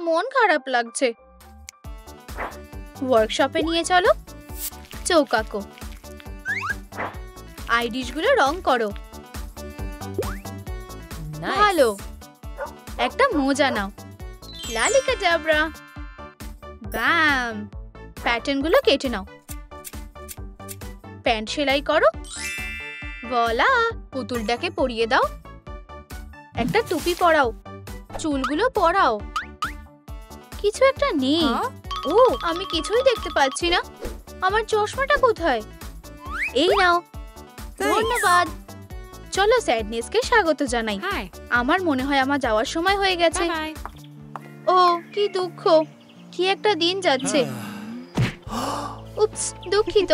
মন খারাপ লাগছে। ওয়ার্কশপে নিয়ে চলো। চৌকাকো, আই ডিশগুলো রং করো। ভালো, একটা মোজা নাও। লালিকা জাবরা, ব্যাম। প্যাটার্নগুলো কেটে নাও। প্যান্ট সেলাই করো। ভোলা, পুতুলটাকে পরিয়ে দাও। একটা টুপি পরাও। চুলগুলো পরাও। কিছু একটা নেই। ও, আমি কিছুই দেখতে পাচ্ছি না। আমার চশমাটা কোথায়? এই নাও। ধন্যবাদ। চলো স্যাডনেসকে স্বাগত জানাই। আমার মনে হয় আমার যাওয়ার সময় হয়ে গেছে। ও, কি দুঃখ। কি একটা দিন যাচ্ছে। উপস, দুঃখিত।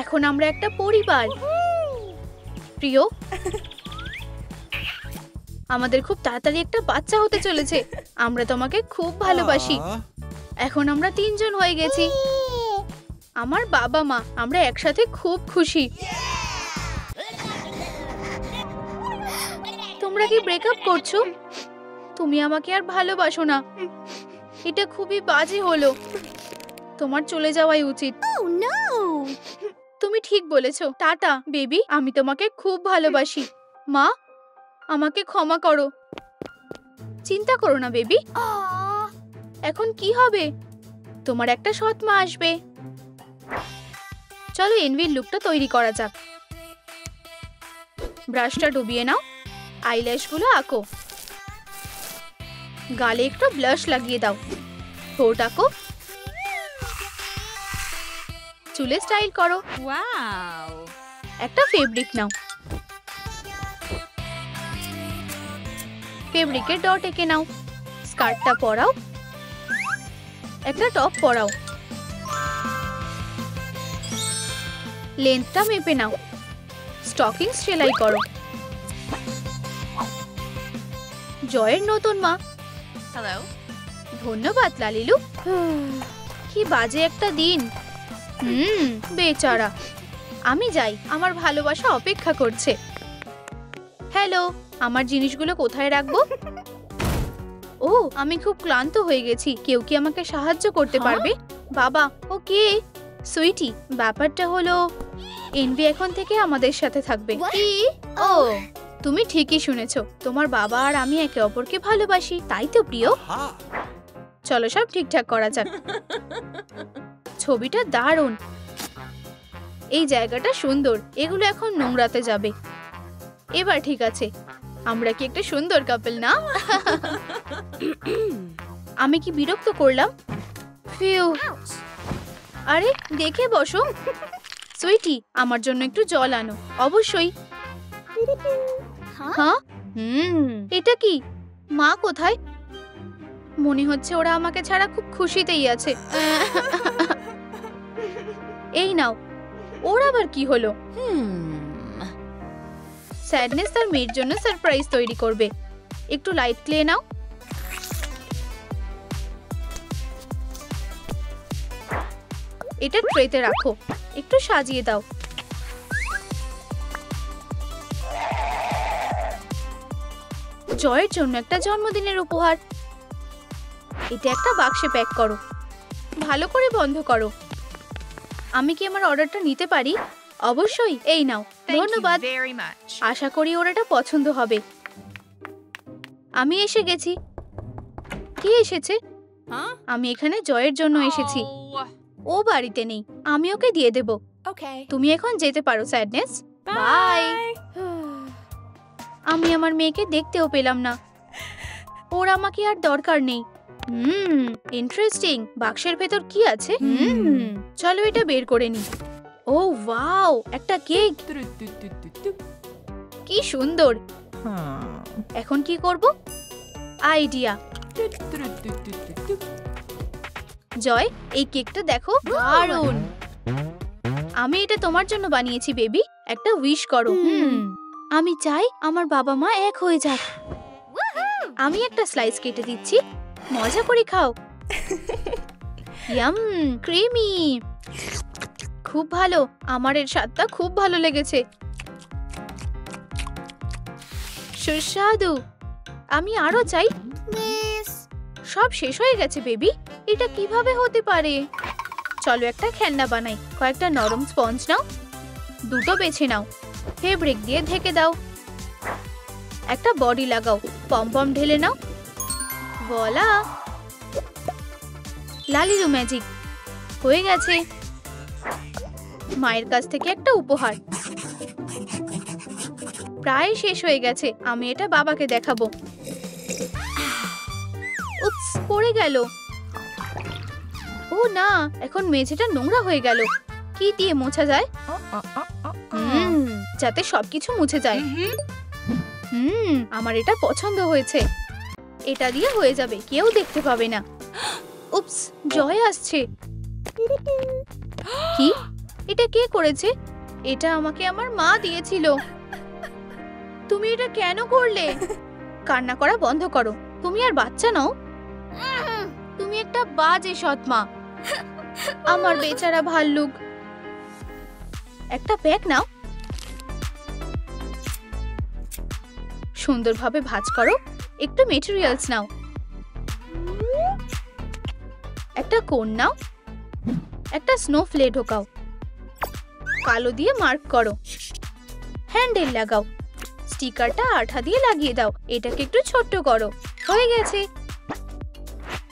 এখন আমরা একটা পরিবার। প্রিয়, আমাদের খুব তাড়াতাড়ি একটা বাচ্চা হতে চলেছে। আমরা তোমাকে খুব ভালোবাসি। এখন আমরা 3 জন হয়ে গেছি। আমার বাবা মা, আমরা একসাথে খুব খুশি। তোমরা কি ব্রেকআপ করছো? তুমি আমাকে আর ভালোবাসো না। এটা খুবই বাজে হলো। তোমার চলে যাওয়াই উচিত। তুমি ঠিক বলেছো। টাটা বেবি, আমি তোমাকে খুব ভালোবাসি। মা, আমাকে ক্ষমা করো। চিন্তা করো না বেবি। এখন কি হবে? তোমার একটা সৎ মা আসবে। চলো এনভির লুকটা তৈরি করা যাক। ব্রাশটা ডুবিয়ে নাও। আইল্যাশগুলো আঁকো। গালে একটু ব্লাশ লাগিয়ে দাও। ঠোঁট আঁকো। চুলে স্টাইল করো। একটা ফেব্রিক নাও। ফেব্রিকের ডট এঁকে নাও। স্কার্টটা পরাও। একটা টপ পরাও। লেন্থটা মেপে নাও। স্টকিং সেলাই করো। জয়ের নতুন মা। হ্যালো। ধন্যবাদ লালিলু। কি বাজে একটা দিন। বেচারা। আমি যাই, আমার ভালোবাসা অপেক্ষা করছে। হ্যালো, আমার জিনিসগুলো কোথায় রাখবো? ও, আমি খুব ক্লান্ত হয়ে গেছি। কেউ কি আমাকে সাহায্য করতে পারবে? বাবা, ও কে? সুইটি, ব্যাপারটা হলো এনভি এখন থেকে আমাদের সাথে থাকবে। কি? ও, তুমি ঠিকই শুনেছো। তোমার বাবা আর আমি একে অপরকে ভালোবাসি, তাই তো প্রিয়? চলো সব ঠিকঠাক করা যাক। ছবিটা দারুণ। এই জায়গাটা সুন্দর। এগুলো এখন নোংরাতে যাবে। এবার ঠিক আছে। আমরা কি একটা সুন্দর কাপল না? আমি কি বিরক্ত করলাম? ফিউ। আরে, দেখে বসো। সুইটি, আমার জন্য একটু জল আনো। অবশ্যই। হ্যাঁ? এটা কি? মা কোথায়? মনে হচ্ছে ওরা আমাকে ছাড়া খুব খুশিতেই আছে। এই নাও। ওর আবার কি হলো? স্যাডনেস তার মেয়ের জন্য সারপ্রাইজ তৈরি করবে। একটু লাইট ক্লে নাও। এটা ট্রেতে রাখো। একটু সাজিয়ে দাও। জয়ের জন্য একটা জন্মদিনের উপহার। এটা একটা বাক্সে প্যাক করো। ভালো করে বন্ধ করো। আমি কি আমার অর্ডারটা নিতে পারি? অবশ্যই। এই নাও। ধন্যবাদ। আশা করি ওর এটা পছন্দ হবে। আমি এসে গেছি। কি এসেছে? আমি এখানে জয়ের জন্য এসেছি। ও বাড়িতে নেই। আমি ওকে দিয়ে দেব। তুমি এখন যেতে পারো স্যাডনেস। বাই। আমি আমার মেয়েকে দেখতেও পেলাম না। ওর আমাকে আর দরকার নেই। ইন্টারেস্টিং। বাক্সের ভেতর কি আছে? চলো এটা বের করে নি। ও ওয়াও, একটা কেক। কি সুন্দর। এখন কি করব? আইডিয়া। জয়, এই কেকটা দেখো, দারুণ। আমি এটা তোমার জন্য বানিয়েছি বেবি। একটা উইশ করো। আমি চাই আমার বাবা মা এক হয়ে যাক। আমি একটা স্লাইস কেটে দিচ্ছি। মজা করে খাও। Yum, creamy. খুব ভালো। আমার এর স্বাদটা খুব ভালো লেগেছে। সুস্বাদু। আমি আরো চাই। সব শেষ হয়ে গেছে বেবি। এটা কিভাবে হতে পারে? চলো একটা খেলনা বানাই। কয়েকটা নরম স্পঞ্জ নাও, দুটো বেছে নাও, ফেব্রিক দিয়ে ঢেকে দাও। একটা বডি লাগাও, পম ঢেলে নাও। বলা লালিরু ম্যাজিক হয়ে গেছে। মায়ের কাছ থেকে একটা উপহার। প্রায় শেষ হয়ে গেছে। আমি এটা বাবাকে দেখাবো। উপস, পড়ে গেল। ও না, এখন মেঝেটা নোংরা হয়ে গেল। কি দিয়ে মোছা যায়? যাতে সবকিছু মুছে যায়। আমার এটা পছন্দ হয়েছে। এটা দিয়ে হয়ে যাবে, কেউ দেখতে পাবে না। উপস, জয় আসছে। কি? এটা কে করেছে? এটা আমাকে আমার মা দিয়েছিল। তুমি এটা কেন করলে? কান্না করা বন্ধ করো। তুমি আর বাচ্চা নও। তুমি একটা বাজে সৎ মা। আমার বেচারা ভাল্লুক। একটা প্যাক নাও, সুন্দরভাবে ভাঁজ করো। একটু মেটেরিয়ালস নাও, একটা কোন নাও, একটা স্নো ফ্লে ঢোকাও, কালো দিয়ে মার্ক করো, হ্যান্ডেল লাগাও, স্টিকারটা আঠা দিয়ে লাগিয়ে দাও। এটাকে একটু ছোট্ট করো। হয়ে গেছে।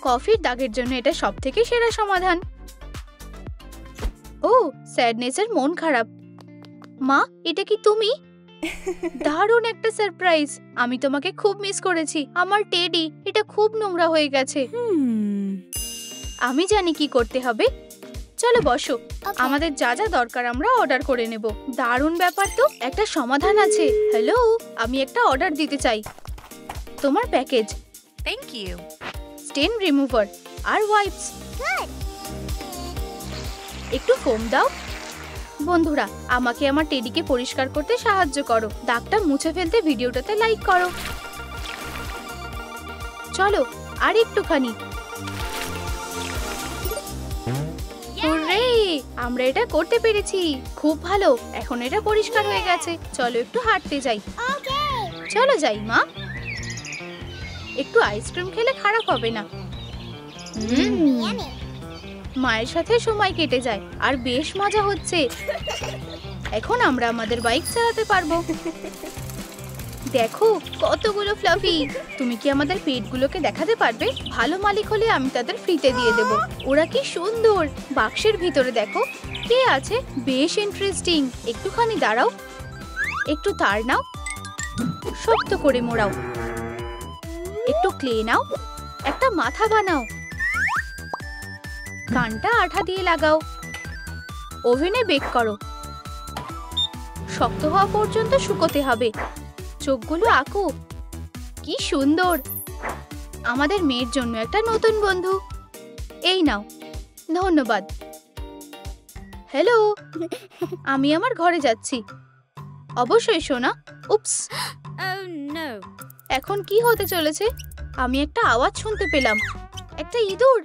কফির দাগের জন্য এটা সবথেকে সেরা সমাধান। ও, স্যাডনেসের মন খারাপ। মা, এটা কি তুমি? দারুণ একটা সারপ্রাইজ। আমি তোমাকে খুব মিস করেছি। আমার টেডি, এটা খুব নোংরা হয়ে গেছে। আমি জানি কি করতে হবে। চলো বসো। আমাদের যা যা দরকার আমরা অর্ডার করে নেব। দারুণ ব্যাপার তো। একটা সমাধান আছে। হ্যালো, আমি একটা অর্ডার দিতে চাই। তোমার package. Thank you. Stain remover আর ওয়াইপস। একটু ফোম দাও। বন্ধুরা, আমাকে আমার টেডিকে পরিষ্কার করতে সাহায্য করো। দাগটা মুছে ফেলতে ভিডিওটাতে লাইক করো। চলো আর একটুখানি। হুররে, আমরা এটা করতে পেরেছি। খুব ভালো। এখন এটা পরিষ্কার হয়ে গেছে। চলো একটু হাঁটতে যাই। চলো যাই মা। একটু আইসক্রিম খেলে খারাপ হবে না। মায়ের সাথে সময় কেটে যায় আর বেশ মজা হচ্ছে। এখন আমরা আমাদের বাইক চালাতে পারবো। দেখো কতগুলো ফ্লাফি। তুমি কি আমাদের পেটগুলোকে দেখাতে পারবে? ভালো মালিক হলে আমি তাদের ফ্রিতে দিয়ে দেব। ওরা কি সুন্দর। বাক্সের ভিতরে দেখো কে আছে। বেশ ইন্টারেস্টিং। একটুখানি দাঁড়াও। একটু তার নাও, শক্ত করে মোড়াও। একটু ক্লে নাও, একটা মাথা বানাও। কানটা আঠা দিয়ে লাগাও। ওভেনে বেক করো। শক্ত হওয়া পর্যন্ত শুকোতে হবে। চোখগুলো আঁকো। কি সুন্দর। আমাদের মেয়ের জন্য একটা নতুন বন্ধু। এই নাও। ধন্যবাদ। হ্যালো, আমি আমার ঘরে যাচ্ছি। অবশ্যই সোনা। উপস, এখন কি হতে চলেছে? আমি একটা আওয়াজ শুনতে পেলাম। একটা ইঁদুর।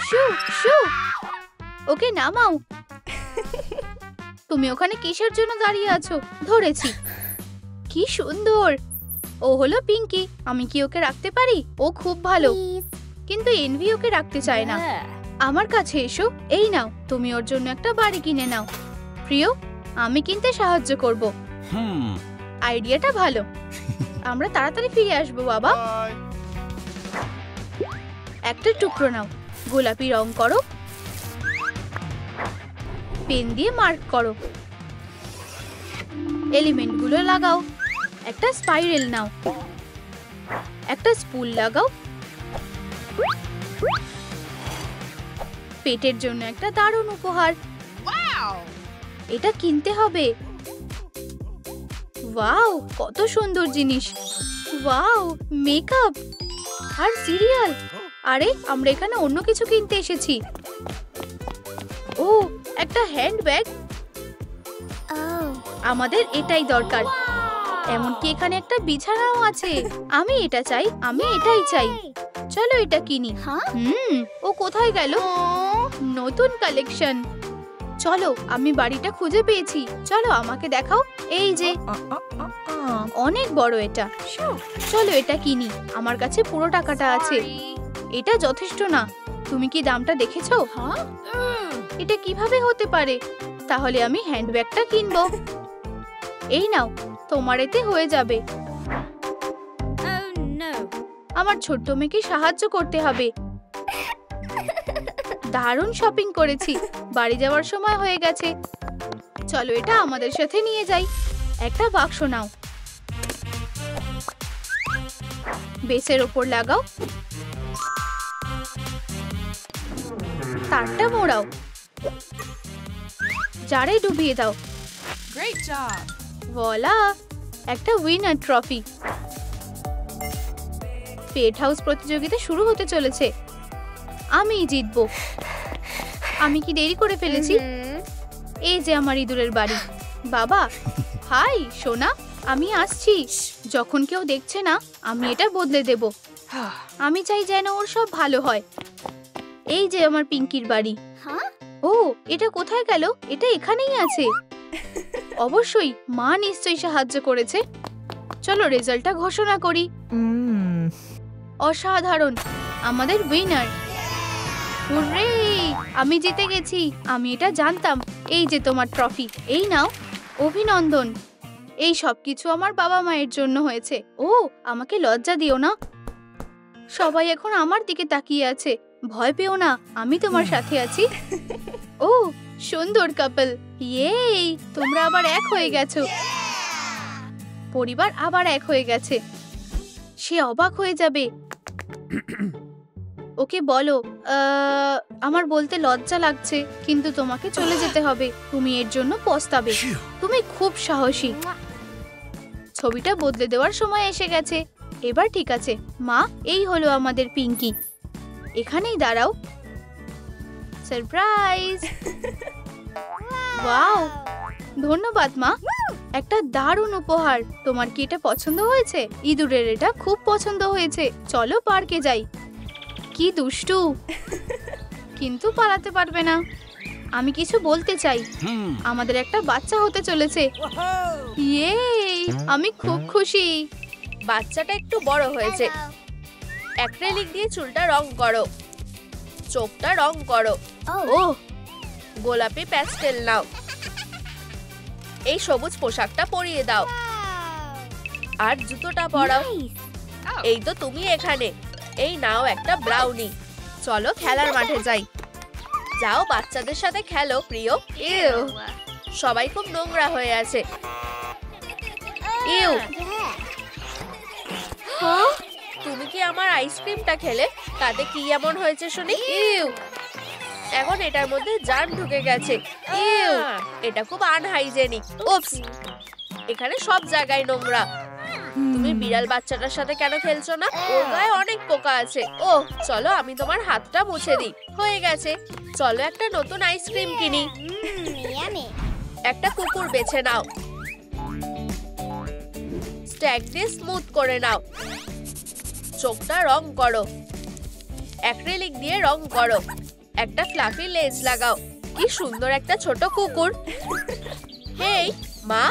শু শু। ওকে নামাও। তুমি ওখানে কিসের জন্য দাঁড়িয়ে আছো? ধরেছি। কি সুন্দর। ও হলো পিঙ্কি। আমি কি ওকে রাখতে পারি? ও খুব ভালো, কিন্তু এনভি ওকে রাখতে চায় না। আমার কাছে এসো। এই নাও, তুমি ওর জন্য একটা বাড়ি কিনে নাও। প্রিয়, আমি কিনতে সাহায্য করব। আইডিয়াটা ভালো। আমরা তাড়াতাড়ি ফিরে আসবো বাবা। একটা টুকরো নাও, গোলাপি রং করো, পেন দিয়ে মার্ক করো, এলিমেন্টগুলো লাগাও। একটা স্পাইরাল নাও, একটা স্পুল লাগাও। পেটের জন্য একটা দারুণ উপহার। এটা কিনতে হবে। ওয়াও, কত সুন্দর জিনিস। ওয়াও, মেকআপ আর সিরিয়াল। আরে, আমরা এখানে অন্য কিছু কিনতে এসেছি। ও, একটা হ্যান্ডব্যাগ। আমাদের এটাই দরকার। এমনকি এখানে একটা বিছানাও আছে। আমি এটা চাই, আমি এটাই চাই। চলো এটা কিনি। ও কোথায় গেল? নতুন কালেকশন। চলো, আমি বাড়িটা খুঁজে পেয়েছি। চলো আমাকে দেখাও। এই যে। অনেক বড় এটা। চলো এটা কিনি, আমার কাছে পুরো টাকাটা আছে। এটা যথেষ্ট না। তুমি কি দামটা দেখেছো? এটা কিভাবে হতে পারে? তাহলে আমি হ্যান্ডব্যাগটা কিনবো। এই নাও, তোমার এতে হয়ে যাবে। আমার ছোট্ট মেয়েকে সাহায্য করতে হবে। দারুণ শপিং করেছি, বাড়ি যাওয়ার সময় হয়ে গেছে। চলো এটা আমাদের সাথে নিয়ে যাই। একটা বাক্স নাও, বেসের ওপর লাগাও, তারটা মোড়াও, জারে ডুবিয়ে দাও। ভোলা, একটা উইনার ট্রফি। পেট হাউস প্রতিযোগিতা শুরু হতে চলেছে। আমিই জিতবো। আমি কি দেরি করে ফেলেছি? এই যে আমার ইঁদুরের বাড়ি। বাবা, হাই সোনা, আমি আসছি। যখন কেউ দেখছে না, আমি এটা বদলে দেব। আমি চাই যেন ওর সব ভালো হয়। এই যে আমার পিঙ্কির বাড়ি। ও, এটা কোথায় গেল? এটা এখানেই আছে। অবশ্যই মা নিশ্চয়ই সাহায্য করেছে। চলো রেজাল্টটা ঘোষণা করি। অসাধারণ, আমাদের উইনার। হুররে, আমি জিতে গেছি। আমি এটা জানতাম। এই যে তোমার ট্রফি, এই নাও। অভিনন্দন। এই সব কিছু আমার বাবা মায়ের জন্য হয়েছে। ও, আমাকে লজ্জা দিও না। সবাই এখন আমার দিকে তাকিয়ে আছে। ভয় পেও না, আমি তোমার সাথে আছি। ও, সুন্দর কাপল। ইয়ে, তোমরা আবার এক হয়ে গেছো। পরিবার আবার এক হয়ে গেছে। সে অবাক হয়ে যাবে। ওকে বলো, আমার বলতে লজ্জা লাগছে, কিন্তু তোমাকে চলে যেতে হবে। তুমি এর জন্য পস্তাবে। তুমি খুব সাহসী। ছবিটা বদলে দেওয়ার সময় এসে গেছে। এবার ঠিক আছে মা, এই হলো আমাদের পিঙ্কি। এখানেই দাঁড়াও। সারপ্রাইজ। ওয়াও, ধন্যবাদ মা। একটা দারুণ উপহার। তোমার কি এটা পছন্দ হয়েছে? ইঁদুরের এটা খুব পছন্দ হয়েছে। চলো পার্কে যাই। কি দুষ্টু, কিন্তু পালাতে পারবে না। আমি কিছু বলতে চাই। আমাদের একটা বাচ্চা হতে চলেছে। ইয়ে, আমি খুব খুশি। বাচ্চাটা একটু বড় হয়েছে। অ্যাক্রিলিক দিয়ে চুলটা রং করো, চোখটা রং করো। ও, গোলাপি প্যাস্টেল নাও। এই সবুজ পোশাকটা পরিয়ে দাও, আর জুতোটা পরাও। এই তো তুমি এখানে। এই নাও একটা ব্রাউনি। চলো খেলার মাঠে যাই। যাও বাচ্চাদের সাথে খেলো প্রিয়। ইউ, সবাই খুব নোংরা হয়ে আছে। ইউ, তুমি কি আমার আইসক্রিমটা খেলে? তাতে কি এমন হয়েছে শুনি? ইউ, এখন এটার মধ্যে জার্ম ঢুকে গেছে। ইউ, এটা খুব আনহাইজেনিক। উপস, এখানে সব জায়গায় নোংরা। তুমি বিড়াল বাচ্চাটার সাথে কেন খেলছো না? ওর গায়ে অনেক পোকা আছে। ও, চলো আমি তোমার হাতটা মুছে দিই। হয়ে গেছে। চলো একটা নতুন আইসক্রিম কিনি। একটা কুকুর বেছে নাও। স্ট্যাক দিয়ে স্মুথ করে নাও। চোখটা রং করো, অ্যাক্রিলিক দিয়ে রং করো। একটা ফ্লাফি লেজ লাগাও। কি সুন্দর একটা ছোট কুকুর। হেই মা,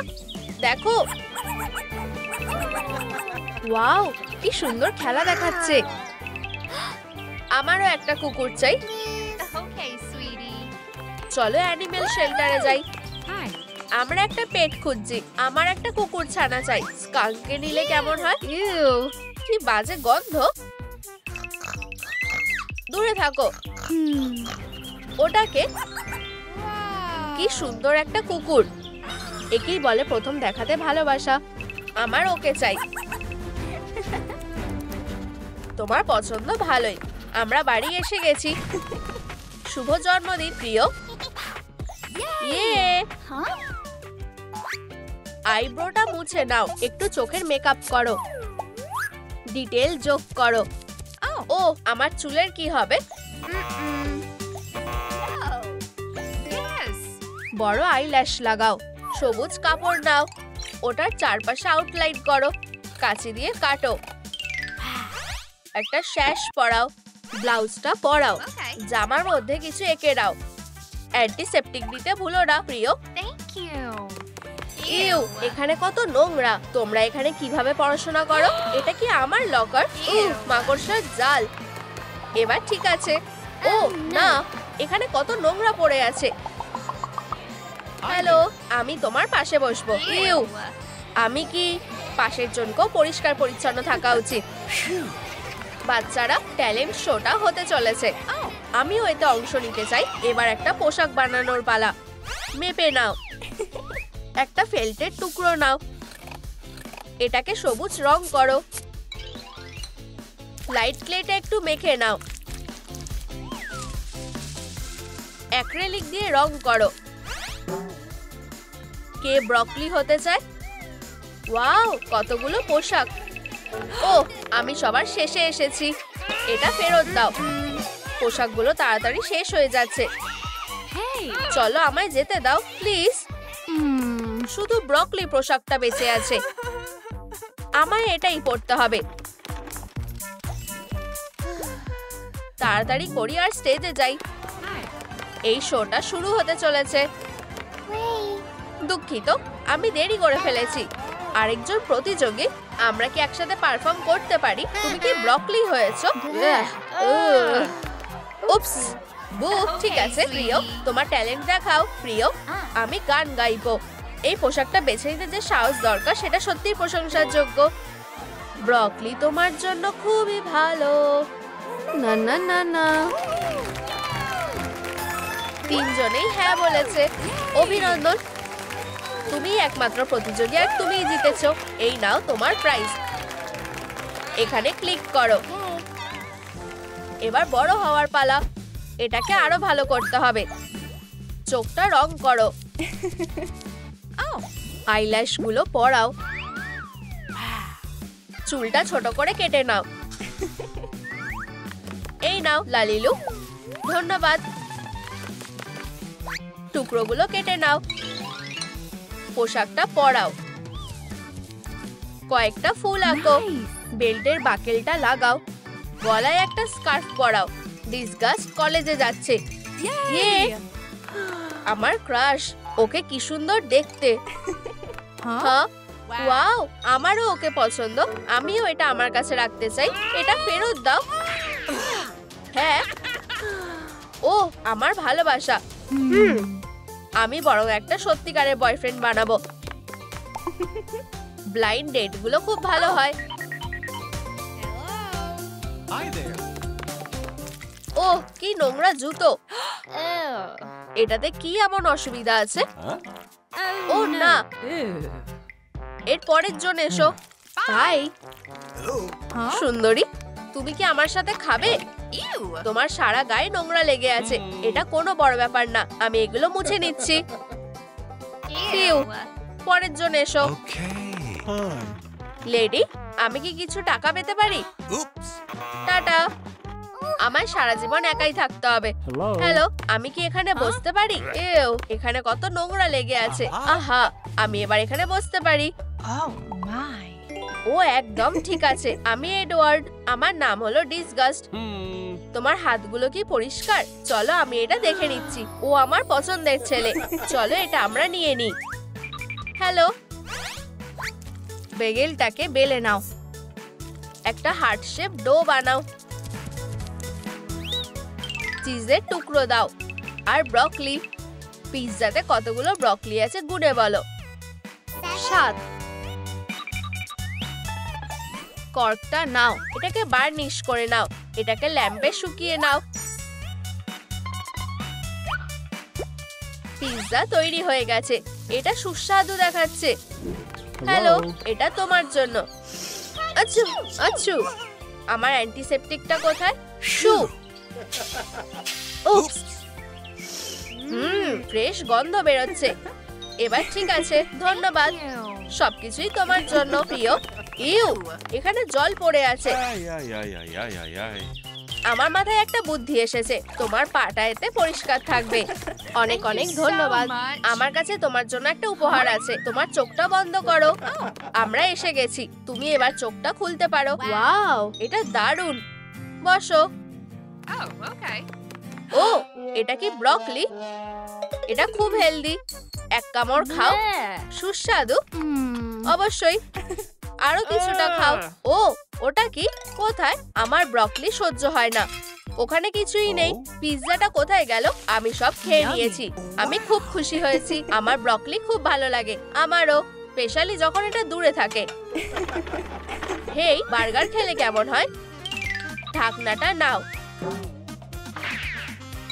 দেখো। ওয়াও, কি সুন্দর খেলা দেখাচ্ছে। আমারও একটা কুকুর চাই। চলো অ্যানিমেল শেল্টারে যাই। আমরা একটা পেট খুঁজছি। আমার একটা কুকুর ছানা চাই। স্কাঙ্ককে নিলে কেমন হয়? ইউ, কি বাজে গন্ধ। দূরে থাকো। ওটাকে। কি সুন্দর একটা কুকুর। একেই বলে প্রথম দেখাতে ভালোবাসা। আমার ওকে চাই। তোমার পছন্দ ভালোই। আমরা বাড়ি এসে গেছি। শুভ জন্মদিন প্রিয়। ইয়ে, আইব্রোটা মুছে নাও। একটু চোখের মেকআপ করো, ডিটেল যোগ করো। ও, আমার চুলের কি হবে? বড় আইল্যাশ লাগাও। সবুজ কাপড় নাও, ওটার চারপাশে আউটলাইন করো। কাঁচি দিয়ে কাটো। একটা শ্যাশ পরাও। ব্লাউজটা পরাও। জামার মধ্যে কিছু এঁকে দাও। অ্যান্টিসেপটিক দিতে ভুলো না প্রিয়। ইউ, এখানে কত নোংরা। তোমরা এখানে কিভাবে পড়াশোনা করো? এটা কি আমার লকার? মাকড়সার জাল। এবার ঠিক আছে। ও না, এখানে কত নোংরা পড়ে আছে। হ্যালো, আমি তোমার পাশে বসবো। ইউ, আমি কি পাশের জনকেও পরিষ্কার পরিচ্ছন্ন থাকা উচিত। বাচ্চারা, ট্যালেন্ট শোটা হতে চলেছে। আমিও এতে অংশ নিতে চাই। এবার একটা পোশাক বানানোর পালা। মেপে নাও। একটা ফেল্টের টুকরো নাও। এটাকে সবুজ রং করো। লাইট ক্লেটে একটু মেখে নাও। অ্যাক্রিলিক দিয়ে রং করো। কে ব্রকলি হতে চায়? ওয়াও, কতগুলো পোশাক। ও, আমি সবার শেষে এসেছি। এটা ফেরত দাও। পোশাকগুলো তাড়াতাড়ি শেষ হয়ে যাচ্ছে। চলো আমায় যেতে দাও প্লিজ। শুধু ব্রকলি পোশাকটা বেঁচে আছে। আমায় এটাই পরতে হবে। তাড়াতাড়ি করি আর স্টেজে যাই। এই শোটা শুরু হতে চলেছে। দুঃখিত, আমি দেরি করে ফেলেছি। আরেকজন প্রতিযোগী, আমরা কি একসাথে পারফর্ম করতে পারি? তুমি কি ব্রকলি হয়েছো? উপস, ঠিক আছে প্রিয়, তোমার ট্যালেন্ট দেখাও। প্রিয়, আমি গান গাইবো। এই পোশাকটা বেছে নিতে যে সাহস দরকার সেটা সত্যিই প্রশংসার যোগ্য। ব্রকলি তোমার জন্য খুবই ভালো। না না না না, তিনজনেই হ্যাঁ বলেছে। অভিনন্দন, তুমি একমাত্র প্রতিযোগী আর তুমিই জিতেছো। এই নাও তোমার প্রাইজ। এখানে ক্লিক করো। এবার বড় হওয়ার পালা। এটাকে আরো ভালো করতে হবে। চোখটা রং করো। আইল্যাশ গুলো পরাও। চুলটা ছোট করে কেটে নাও। এই নাও লালিলু। ধন্যবাদ। টুকরোগুলো কেটে নাও। পোশাকটা পরাও। কয়েকটা ফুল আঁকো। বেল্টের বাকেলটা লাগাও। গলায় একটা স্কার্ফ পরাও। ডিসগাস্ট কলেজে যাচ্ছে। ইয়ে, আমার ক্রাশ। ওকে কি সুন্দর দেখতে। হ্যাঁ, ওয়াও, আমারও ওকে পছন্দ। আমিও এটা আমার কাছে রাখতে চাই। এটা ফেরত দাও। হ্যাঁ, ও আমার ভালোবাসা। আমি বরং একটা সত্যিকারের বয়ফ্রেন্ড বানাবো। ব্লাইন্ড ডেট গুলো খুব ভালো হয়। ও কি নোংরা জুতো। এটাতে কি এমন অসুবিধা আছে? ও না, এর পরের জন এসো। ভাই সুন্দরী, তুমি কি আমার সাথে খাবে? তোমার সারা গায়ে নোংরা লেগে আছে। এটা কোনো বড় ব্যাপার না, আমি এগুলো মুছে নিচ্ছি। পরের জন এসো। লেডি, আমি কি কিছু টাকা পেতে পারি? টাটা। আমার সারা জীবন একাই থাকতে হবে। হ্যালো, আমি কি এখানে বসতে পারি? এখানে কত নোংরা লেগে আছে। আহা, আমি এবার এখানে বসতে পারি। ও একদম ঠিক আছে। আমি এডওয়ার্ড। আমার নাম হলো ডিসগাস্ট। তোমার হাতগুলো কি পরিষ্কার? চলো আমি এটা দেখে নিচ্ছি। ও আমার পছন্দের ছেলে। চলো এটা আমরা নিয়ে নিই। হ্যালো, বেগেলটাকে বেলে নাও। একটা হার্ট শেপ ডো বানাও। চিজের টুকরো দাও। আর ব্রকলি। পিৎজাতে কতগুলো ব্রকলি আছে গুনে বলো। 7। কর্কটা নাও। এটাকে বার্নিশ করে নাও। এটাকে ল্যাম্পে শুকিয়ে নাও। পিৎজা তৈরি হয়ে গেছে। এটা সুস্বাদু দেখাচ্ছে। হ্যালো, এটা তোমার জন্য। আচ্ছু আচ্ছু, আমার অ্যান্টিসেপটিকটা কোথায়? শু। উপস, ফ্রেশ গন্ধ বেরোচ্ছে। এবার ঠিক আছে, ধন্যবাদ। সবকিছুই তোমার জন্য প্রিয়। ইউ, এখানে জল পড়ে আছে। আমার মাথায় একটা বুদ্ধি এসেছে। তোমার পাটা এতে পরিষ্কার থাকবে। অনেক অনেক ধন্যবাদ। আমার কাছে তোমার জন্য একটা উপহার আছে। তোমার চোখটা বন্ধ করো। আমরা এসে গেছি। তুমি এবার চোখটা খুলতে পারো। ওয়াও, এটা দারুণ। বসো। ও এটা কি ব্রকলি? এটা খুব হেলদি। এক কামড় খাও। সুস্বাদু। অবশ্যই। আরো কিছুটা খাও। ও, ওটা কি? কোথায়? আমার ব্রকলি সহ্য হয় না। ওখানে কিছুই নেই। পিৎজাটা কোথায় গেল? আমি সব খেয়ে নিয়েছি। আমি খুব খুশি হয়েছি। আমার ব্রকলি খুব ভালো লাগে। আমারও, স্পেশালি যখন এটা দূরে থাকে। হেই, বার্গার খেলে কেমন হয়? ঢাকনাটা নাও,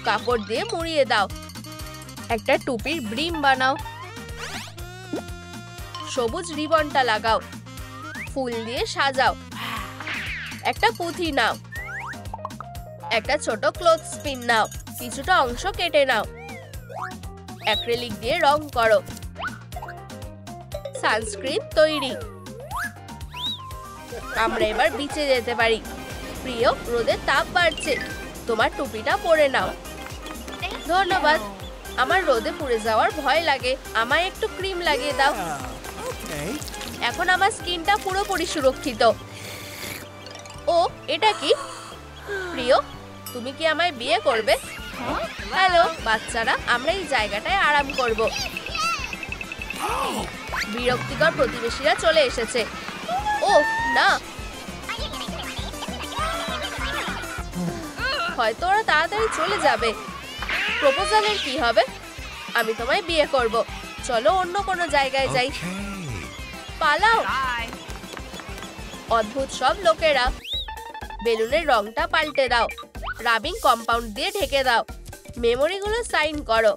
কাপড় দিয়ে মুড়িয়ে দাও। একটা টুপির ব্রিম বানাও। সবুজ রিবনটা লাগাও। ফুল দিয়ে সাজাও। একটা পুঁথি নাও। একটা ছোট ক্লথ স্পিন নাও। কিছুটা অংশ কেটে নাও। অ্যাক্রিলিক দিয়ে রং করো। সানস্ক্রিন তৈরি। আমরা এবার বিচে যেতে পারি। প্রিয়, রোদের তাপ বাড়ছে। তোমার টুপিটা পরে নাও। ধন্যবাদ। আমার রোদে পুড়ে যাওয়ার ভয় লাগে। আমায় একটু ক্রিম লাগিয়ে দাও। এখন আমার স্কিনটা পুরোপুরি সুরক্ষিত। ও, এটা কি? প্রিয়, তুমি কি আমায় বিয়ে করবে? হ্যালো বাচ্চারা, আমরা এই জায়গাটায় আরাম করব। বিরক্তিকর প্রতিবেশীরা চলে এসেছে। ও না, হয়তো ওরা তাড়াতাড়ি চলে যাবে। প্রপোজালের কি হবে? আমি তোমায় বিয়ে করব। চলো অন্য কোনো জায়গায় যাই। পালাও। অদ্ভুত সব লোকেরা। বেলুনের রংটা পাল্টে দাও। রাবিং কম্পাউন্ড দিয়ে ঢেকে দাও। মেমোরিগুলো সাইন করো।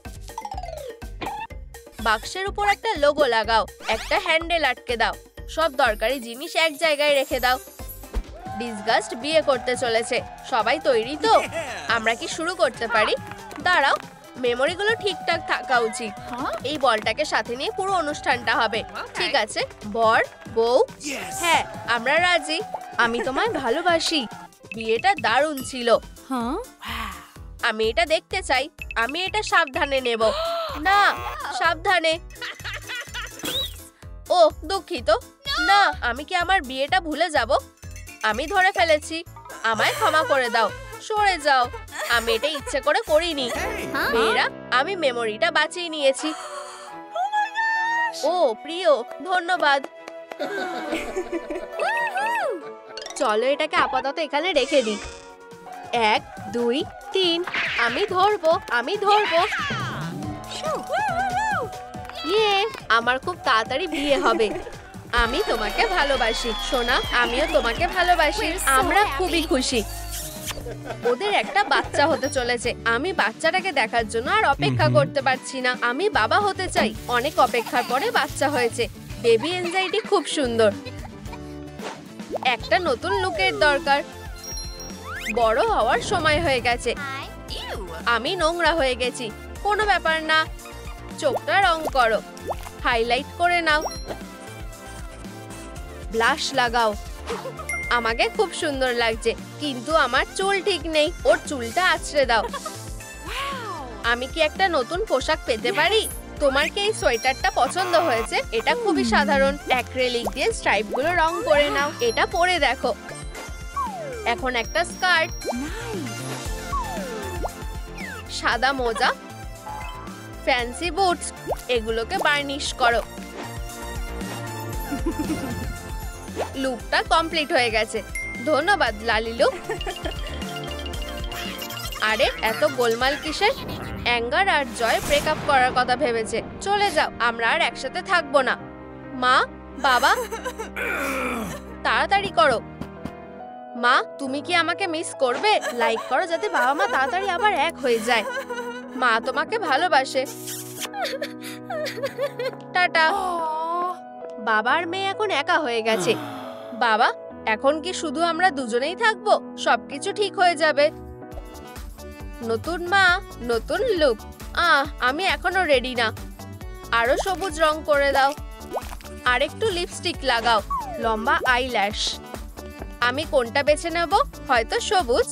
বাক্সের উপর একটা লোগো লাগাও। একটা হ্যান্ডেল আটকে দাও। সব দরকারি জিনিস এক জায়গায় রেখে দাও। ডিসগাস্ট বিয়ে করতে চলেছে। সবাই তৈরি তো? আমরা কি শুরু করতে পারি? দাঁড়াও, মেমোরিগুলো ঠিকঠাক থাকা উচিত। এই বলটাকে সাথে নিয়ে পুরো অনুষ্ঠানটা হবে। ঠিক আছে, বর, বউ, হ্যাঁ আমরা রাজি। আমি তোমায় ভালোবাসি। বিয়েটা দারুণ ছিল। আমি এটা দেখতে চাই। আমি এটা সাবধানে নেব। না, সাবধানে। ও দুঃখিত। না, আমি কি আমার বিয়েটা ভুলে যাব? আমি ধরে ফেলেছি। আমায় ক্ষমা করে দাও। সরে যাও। আমি এটা ইচ্ছে করে করিনি। মেয়েরা, আমি মেমোরিটা বাঁচিয়ে নিয়েছি। ও প্রিয়, ধন্যবাদ। চলো এটাকে আপাতত এখানে রেখে দিই। 1, 2, 3। আমি ধরবো, আমি ধরবো। ইয়ে, আমার খুব তাড়াতাড়ি বিয়ে হবে। আমি তোমাকে ভালোবাসি সোনা। আমিও তোমাকে ভালোবাসি। আমরা খুবই খুশি। ওদের একটা বাচ্চা হতে চলেছে। আমি বাচ্চাটাকে দেখার জন্য আর অপেক্ষা করতে পারছি না। আমি বাবা হতে চাই। অনেক অপেক্ষার পরে বাচ্চা হয়েছে। বেবি এনজাইটি খুব সুন্দর। একটা নতুন লুকের দরকার। বড় হওয়ার সময় হয়ে গেছে। আমি নোংরা হয়ে গেছি। কোনো ব্যাপার না। চোখটা রং করো। হাইলাইট করে নাও। ব্লাশ লাগাও। আমাকে খুব সুন্দর লাগছে, কিন্তু আমার চুল ঠিক নেই। ওর চুলটা আঁচড়ে দাও। আমি কি একটা নতুন পোশাক পেতে পারি? তোমার কি এই সোয়েটারটা পছন্দ হয়েছে? এটা খুবই সাধারণ। অ্যাক্রিলিক দিয়ে স্ট্রাইপগুলো রং করে নাও। এটা পরে দেখো। এখন একটা স্কার্ট, সাদা মোজা, ফ্যান্সি বুটস। এগুলোকে বার্নিশ করো। লুকটা কমপ্লিট হয়ে গেছে। ধন্যবাদ লালিলু। আরে এত গোলমাল কিসের? অ্যাঙ্গার আর জয় ব্রেকআপ করার কথা ভেবেছে। চলে যাও, আমরা আর একসাথে থাকবো না। মা, বাবা, তাড়াতাড়ি করো। মা, তুমি কি আমাকে মিস করবে? লাইক করো যাতে বাবা মা তাড়াতাড়ি আবার এক হয়ে যায়। মা তোমাকে ভালোবাসে। টাটা। বাবার মেয়ে এখন একা হয়ে গেছে। বাবা, এখন কি শুধু আমরা দুজনেই থাকবো? সবকিছু ঠিক হয়ে যাবে। নতুন মা, নতুন লুক। আমি এখনো রেডি না। আরো সবুজ রং করে দাও। আরেকটু লিপস্টিক লাগাও। লম্বা আইল্যাশ। আমি কোনটা বেছে নেব? হয়তো সবুজ।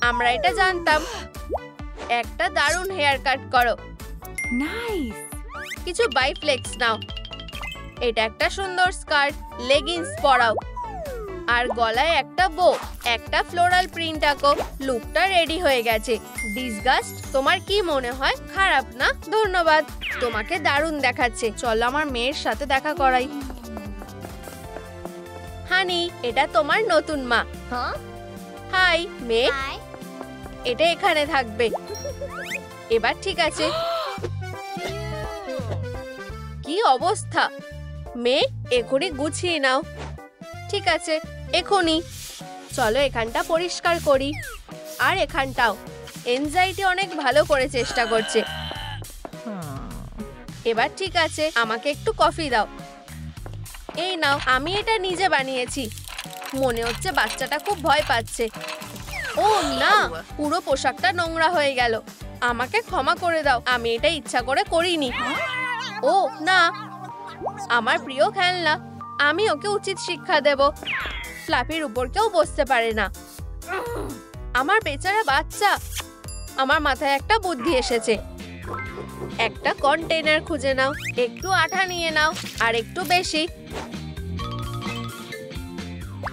আমরা এটা জানতাম। একটা দারুণ হেয়ার কাট করো। নাইস। কিছু বাইফ্লেক্স নাও। এটা একটা সুন্দর স্কার্ট। লেগিংস পরাও। আর গলায় একটা বো, একটা ফ্লোরাল প্রিন্ট আঁকো। লুকটা রেডি হয়ে গেছে। ডিসগাস্ট, তোমার কি মনে হয়? খারাপ না? ধন্যবাদ, তোমাকে দারুণ দেখাচ্ছে। চলো আমার মেয়ের সাথে দেখা করাই। হানি, এটা তোমার নতুন মা। হাই মেয়ে, এটা এখানে থাকবে। এবার ঠিক আছে। কি অবস্থা মেয়ে, এখনই গুছিয়ে নাও। ঠিক আছে, এখনই। চলো এখানটা পরিষ্কার করি, আর এখানটাও। এনজাইটি অনেক ভালো করে চেষ্টা করছে। এবার ঠিক আছে, আমাকে একটু কফি দাও। এই নাও, আমি এটা নিজে বানিয়েছি। মনে হচ্ছে বাচ্চাটা খুব ভয় পাচ্ছে। ও না, পুরো পোশাকটা নোংরা হয়ে গেল। আমাকে ক্ষমা করে দাও, আমি এটা ইচ্ছা করে করিনি। ও না, আমার প্রিয় খেলনা। আমি ওকে উচিত শিক্ষা দেব। ফ্লাফির উপর কেউ বসতে পারে না। আমার বেচারা বাচ্চা। আমার মাথায় একটা বুদ্ধি এসেছে। একটা কন্টেইনার খুঁজে নাও, একটু আঠা নিয়ে নাও, আর একটু বেশি,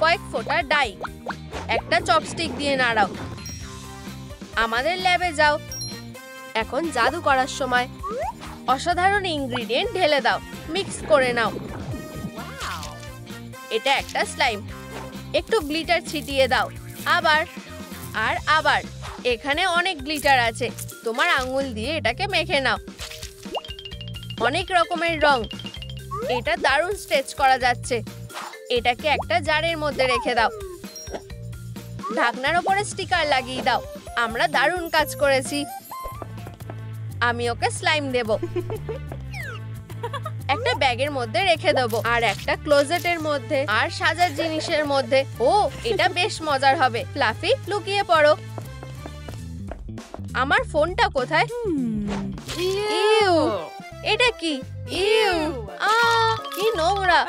কয়েক ফোঁটা ডাই, একটা চপস্টিক দিয়ে নাড়াও। আমাদের ল্যাবে যাও। এখন জাদু করার সময়। অসাধারণ ইনগ্রিডিয়েন্ট ঢেলে দাও, মিক্স করে নাও। এটা একটা স্লাইম। একটু গ্লিটার ছিটিয়ে দাও। আবার আর আবার। এখানে অনেক গ্লিটার আছে। তোমার আঙ্গুল দিয়ে এটাকে মেখে নাও। অনেক রকমের রং। এটা দারুণ স্ট্রেচ করা যাচ্ছে। এটাকে একটা জারের মধ্যে রেখে দাও। ঢাকনার উপরে স্টিকার লাগিয়ে দাও। আমরা দারুণ কাজ করেছি। আমি ওকে স্লাইম দেব। একটা ব্যাগের মধ্যে রেখে দেবো, আর একটা ক্লোজেটের মধ্যে, আর সাজার জিনিসের মধ্যে। ও, এটা বেশ মজার হবে। ফ্লাফি, লুকিয়ে পড়ো। আমার ফোনটা কোথায়? ইউ, এটা কি? ইউ, কি নোংরা।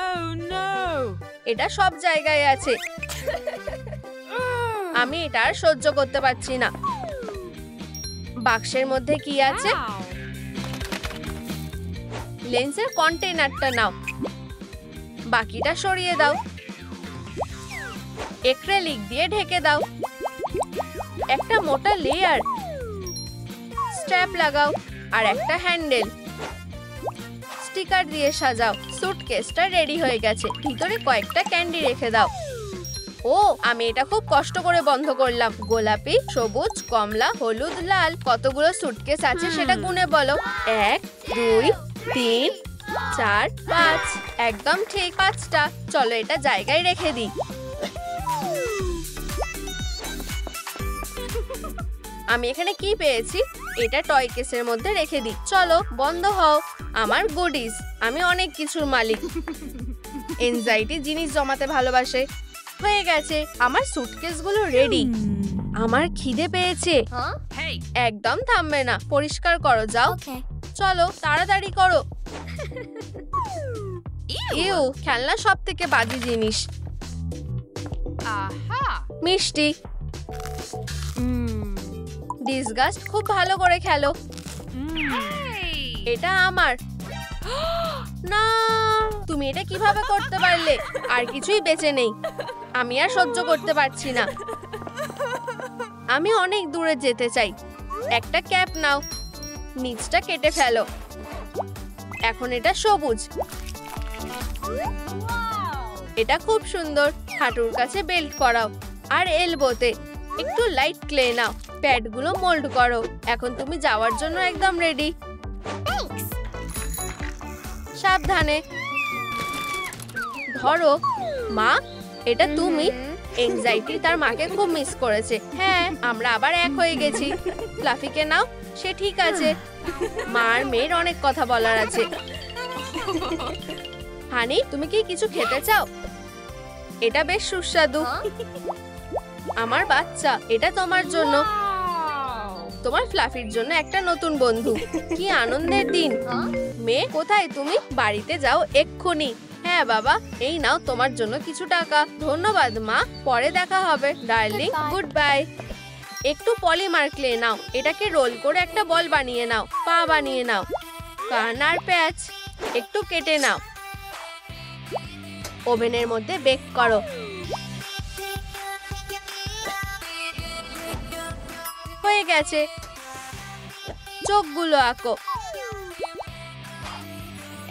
এটা সব জায়গায় আছে। আমি এটা আর সহ্য করতে পারছি না। বাক্সের মধ্যে কি আছে? লেন্সের কন্টেইনারটা নাও। বাকিটা সরিয়ে দাও। অ্যাক্রিলিক দিয়ে ঢেকে দাও। একটা মোটা লেয়ার। স্ট্র্যাপ লাগাও, আর একটা হ্যান্ডেল। স্টিকার দিয়ে সাজাও। সুটকেসটা রেডি হয়ে গেছে। ভিতরে কয়েকটা ক্যান্ডি রেখে দাও। ও, আমি এটা খুব কষ্ট করে বন্ধ করলাম। গোলাপি, সবুজ, কমলা, হলুদ, লাল। কতগুলো সুটকেস আছে সেটা গুনে বলো। 1, 2, 3, 4, 5। একদম ঠিক, 5টা। চলো এটা জায়গায় রেখে দিই। আমি এখানে কি পেয়েছি? এটা টয় কেসের মধ্যে রেখে দিই। চলো বন্ধ হও। আমার গুডিস। আমি অনেক কিছুর মালিক। এনজাইটি জিনিস জমাতে ভালোবাসে। হয়ে গেছে, আমার সুটকেসগুলো রেডি। আমার খিদে পেয়েছে। একদম থামবে না। পরিষ্কার করো, যাও। চলো তাড়াতাড়ি করো। ইউ, খেলনা সব থেকে বাজে জিনিস। মিষ্টি। ডিসগাস্ট, খুব ভালো করে খেলো। এটা আমার। না, তুমি এটা কিভাবে করতে পারলে? আর কিছুই বেঁচে নেই। আমি আর সহ্য করতে পারছি না। আমি অনেক দূরে যেতে চাই। একটা ক্যাপ নাও, নিচটা কেটে ফেলো। এখন এটা সবুজ। এটা খুব সুন্দর। হাঁটুর কাছে বেল্ট পরাও, আর এলবোতে একটু লাইট ক্লে নাও। প্যাডগুলো মোল্ড করো। এখন তুমি যাওয়ার জন্য একদম রেডি। সাবধানে ধরো। মা, এটা তুমি? এনজাইটি তার মাকে খুব মিস করেছে। হ্যাঁ, আমরা আবার এক হয়ে গেছি। ফ্লাফিকে নাও, সে ঠিক আছে। মা আর মেয়ের অনেক কথা বলার আছে। হানি, তুমি কি কিছু খেতে চাও? এটা বেশ সুস্বাদু। আমার বাচ্চা, এটা তোমার জন্য। তোমার ফ্লাফির জন্য একটা নতুন বন্ধু। কি আনন্দের দিন। মেয়ে, কোথায় তুমি? বাড়িতে যাও এক্ষুনি। হ্যাঁ বাবা, এই নাও তোমার জন্য কিছু টাকা। ধন্যবাদ মা, পরে দেখা হবে ডার্লিং। Good bye. একটু পলিমার ক্লে নাও। এটাকে রোল করে একটা বল বানিয়ে নাও। পা বানিয়ে নাও। কান আর প্যাচ একটু কেটে নাও। ওভেনের মধ্যে বেক করো। হয়ে গেছে। চোখগুলো আঁকো।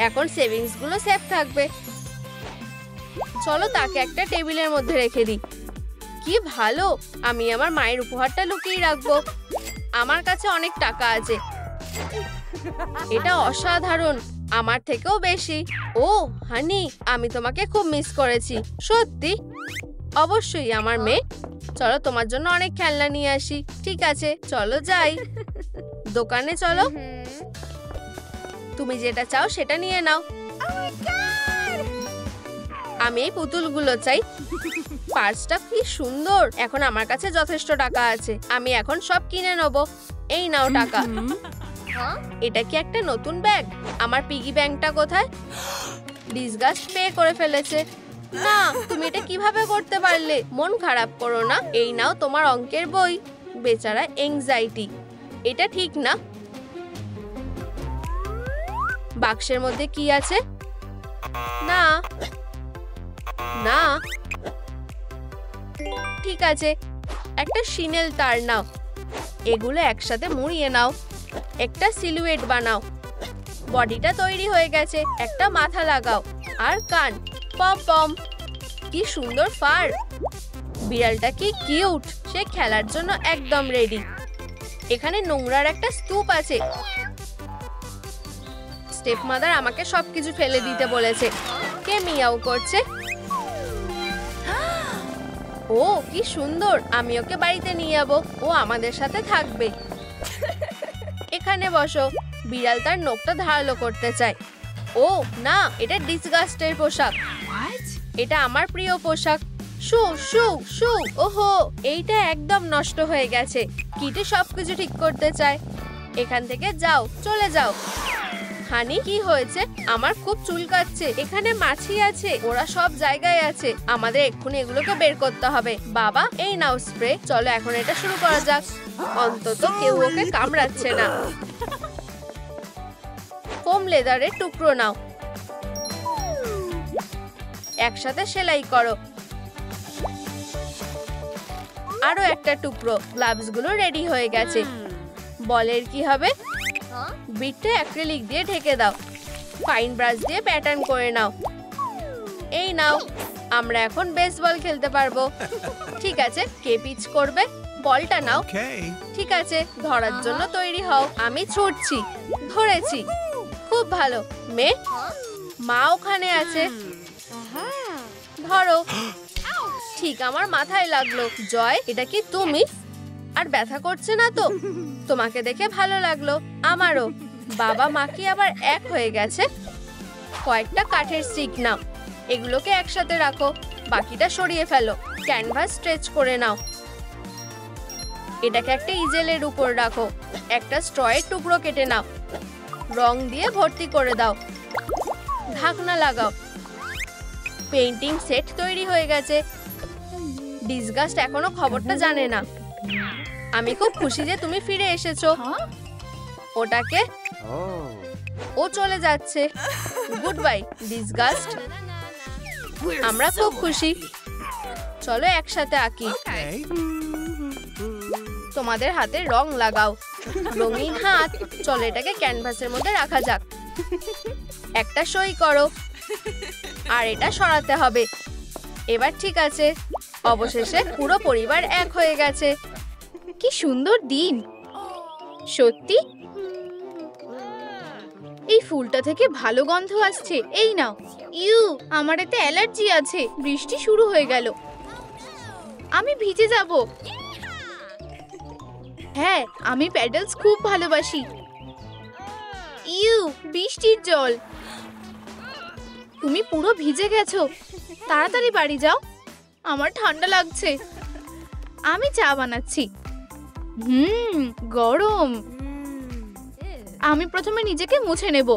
এখন সেভিংস গুলো সেফ থাকবে। চলো তাকে একটা টেবিলের মধ্যে রেখে দিই। কি ভালো, আমি আমার মায়ের উপহারটা লুকিয়ে রাখবো। আমার কাছে অনেক টাকা আছে। এটা অসাধারণ, আমার থেকেও বেশি। ও হানি, আমি তোমাকে খুব মিস করেছি। সত্যি? অবশ্যই আমার মেয়ে। চলো তোমার জন্য অনেক খেলনা নিয়ে আসি। ঠিক আছে, চলো যাই। দোকানে চলো, তুমি যেটা চাও সেটা নিয়ে নাও। আমি এই পুতুলগুলো চাই। পার্সটা কি সুন্দর। এখন আমার কাছে যথেষ্ট টাকা আছে, আমি এখন সব কিনে নেব। এই নাও টাকা। এটা কি একটা নতুন ব্যাগ? আমার পিগি ব্যাংকটা কোথায়? ডিসগাস্ট পে করে ফেলেছে। না, তুমি এটা কিভাবে করতে পারলে? মন খারাপ করো না, এই নাও তোমার অঙ্কের বই। বেচারা এংজাইটি। এটা ঠিক না। বাক্সের মধ্যে কি আছে? না না, ঠিক আছে, একটা শিনেল তার নাও। এগুলো একসাথে মুড়িয়ে নাও, একটা সিলুয়েট বানাও। বডিটা তৈরি হয়ে গেছে। একটা মাথা লাগাও আর কান। পম পম, কি সুন্দর ফার। বিড়ালটা কি কিউট, সে খেলার জন্য একদম রেডি। এখানে নোংরার একটা স্তূপ আছে। স্টেপ মাদার আমাকে সবকিছু ফেলে দিতে বলেছে। কে মিয়াও করছে? ও কি সুন্দর, আমি ওকে বাড়িতে নিয়ে যাবো। ও আমাদের সাথে থাকবে। এখানে বসো। বিড়াল তার নখটা ধারালো করতে চায়। ও না, এটা ডিসগাস্টের পোশাক। এটা আমার প্রিয় পোশাক। শু শু শু। ওহো, এইটা একদম নষ্ট হয়ে গেছে। কিটে সবকিছু ঠিক করতে চায়। এখান থেকে যাও, চলে যাও। হানি, কি হয়েছে? আমার খুব চুলকাচ্ছে। এখানে মাছি আছে, ওরা সব জায়গায় আছে। আমাদের এক্ষুনি এগুলোকে বের করতে হবে। বাবা, এই নাও স্প্রে। চলো এখন এটা শুরু করা যাক। অন্তত কেউ ওকে কামড়াচ্ছে না। ফোম লেদারের টুকরো নাও, একসাথে সেলাই করো। আরো একটা টুকরো। গ্লাভস গুলো রেডি হয়ে গেছে। বলের কি হবে? বিটটা অ্যাক্রিলিক দিয়ে ঢেকে দাও। ফাইন ব্রাশ দিয়ে প্যাটার্ন করে নাও। এই নাও, আমরা এখন বেসবল খেলতে পারবো। ঠিক আছে, কে পিচ করবে? বলটা নাও। ঠিক আছে, ধরার জন্য তৈরি হও। আমি ছুটছি। ধরেছি। খুব ভালো মেয়ে। মা ওখানে আছে। ধরো। ঠিক আমার মাথায় লাগলো। জয়, এটা কি তুমি? আর ব্যথা করছে না তো? তোমাকে দেখে ভালো লাগলো। আমারও। বাবা মা কি আবার এক হয়ে গেছে? কয়েকটা কাঠের স্টিক নাও, এগুলোকে একসাথে রাখো। বাকিটা সরিয়ে ফেলো। ক্যানভাস স্ট্রেচ করে নাও। এটাকে একটা ইজেলের উপর রাখো। একটা স্ট্রয়ের টুকরো কেটে নাও। রং দিয়ে ভর্তি করে দাও। ঢাকনা লাগাও। পেইন্টিং সেট তৈরি হয়ে গেছে। ডিসগাস্ট এখনো খবরটা জানে না। আমি খুব খুশি যে তুমি ফিরে এসেছো। ওটাকে, ও চলে যাচ্ছে। Good bye disgust. আমরা খুব খুশি। চলো একসাথে আঁকি। তোমাদের হাতে রং লাগাও। রঙিন হাত। চলো এটাকে ক্যানভাসের মধ্যে রাখা যাক। একটা সই করো। আর এটা সরাতে হবে। এবার ঠিক আছে। অবশেষে পুরো পরিবার এক হয়ে গেছে। কি সুন্দর দিন। সত্যি, এই ফুলটা থেকে ভালো গন্ধ আসছে। এই নাও। ইউ, আমার এতে অ্যালার্জি আছে। বৃষ্টি শুরু হয়ে গেল, আমি ভিজে যাব। হ্যাঁ, আমি প্যাডেলস খুব ভালোবাসি। ইউ, বৃষ্টির জল। তুমি পুরো ভিজে গেছো। তাড়াতাড়ি বাড়ি যাও, আমার ঠান্ডা লাগছে। আমি চা বানাচ্ছি। গরম। আমি প্রথমে নিজেকে মুছে নেব।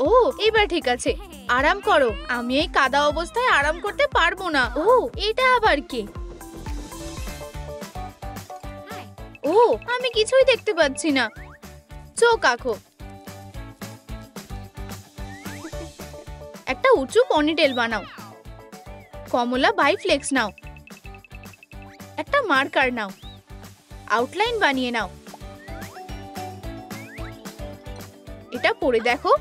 ও, এবার ঠিক আছে। আরাম করো। আমি এই কাদা অবস্থায় আরাম করতে পারবো না। ও, এটা আবার কে? ও, আমি কিছুই দেখতে পাচ্ছি না। চোখ আঁকো। একটা উঁচু পনিটেল বানাও। কমলা বাইফ্লেক্স নাও। একটা মার্কার নাও। আউটলাইন বানিয়ে নাও। এটা পরে দেখো।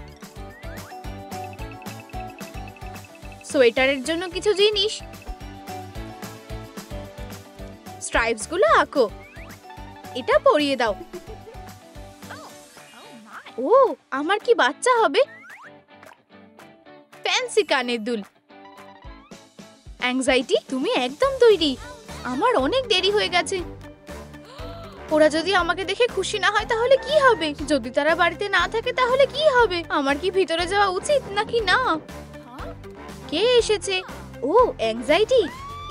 সোয়েটারের জন্য কিছু জিনিস, স্ট্রাইপস গুলো আঁকো। এটা পরিয়ে দাও। ও, আমার কি বাচ্চা হবে? ফ্যান্সি কানের দুল। অ্যাংজাইটি, তুমি একদম তৈরি। আমার অনেক দেরি হয়ে গেছে। ওরা যদি আমাকে দেখে খুশি না হয় তাহলে কি হবে? যদি তারা বাড়িতে না থাকে তাহলে কি হবে? আমার কি ভিতরে যাওয়া উচিত নাকি না? কে এসেছে? ও, অ্যাংজাইটি,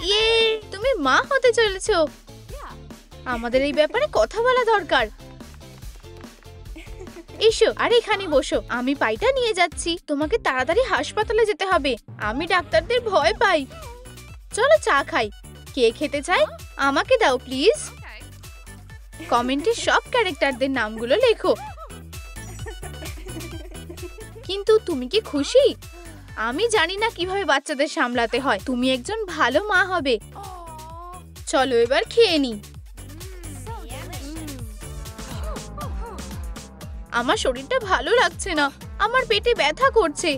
ইয়ে, তুমি মা হতে চলেছো। আমাদের এই ব্যাপারে কথা বলা দরকার। এসো আর এখানে বসো, আমি পাইটা নিয়ে যাচ্ছি। তোমাকে তাড়াতাড়ি হাসপাতালে যেতে হবে। আমি ডাক্তারদের ভয় পাই। চলো চা খাই। কে খেতে চায়? আমাকে দাও প্লিজ। কমেন্টে সব ক্যারেক্টারদের নামগুলো লেখো। কিন্তু তুমি কি খুশি? আমি জানি না কিভাবে বাচ্চাদের সামলাতে হয়। তুমি একজন ভালো মা হবে। চলো এবার খেয়ে নি। আমার শরীরটা ভালো লাগছে না, আমার পেটে ব্যথা করছে।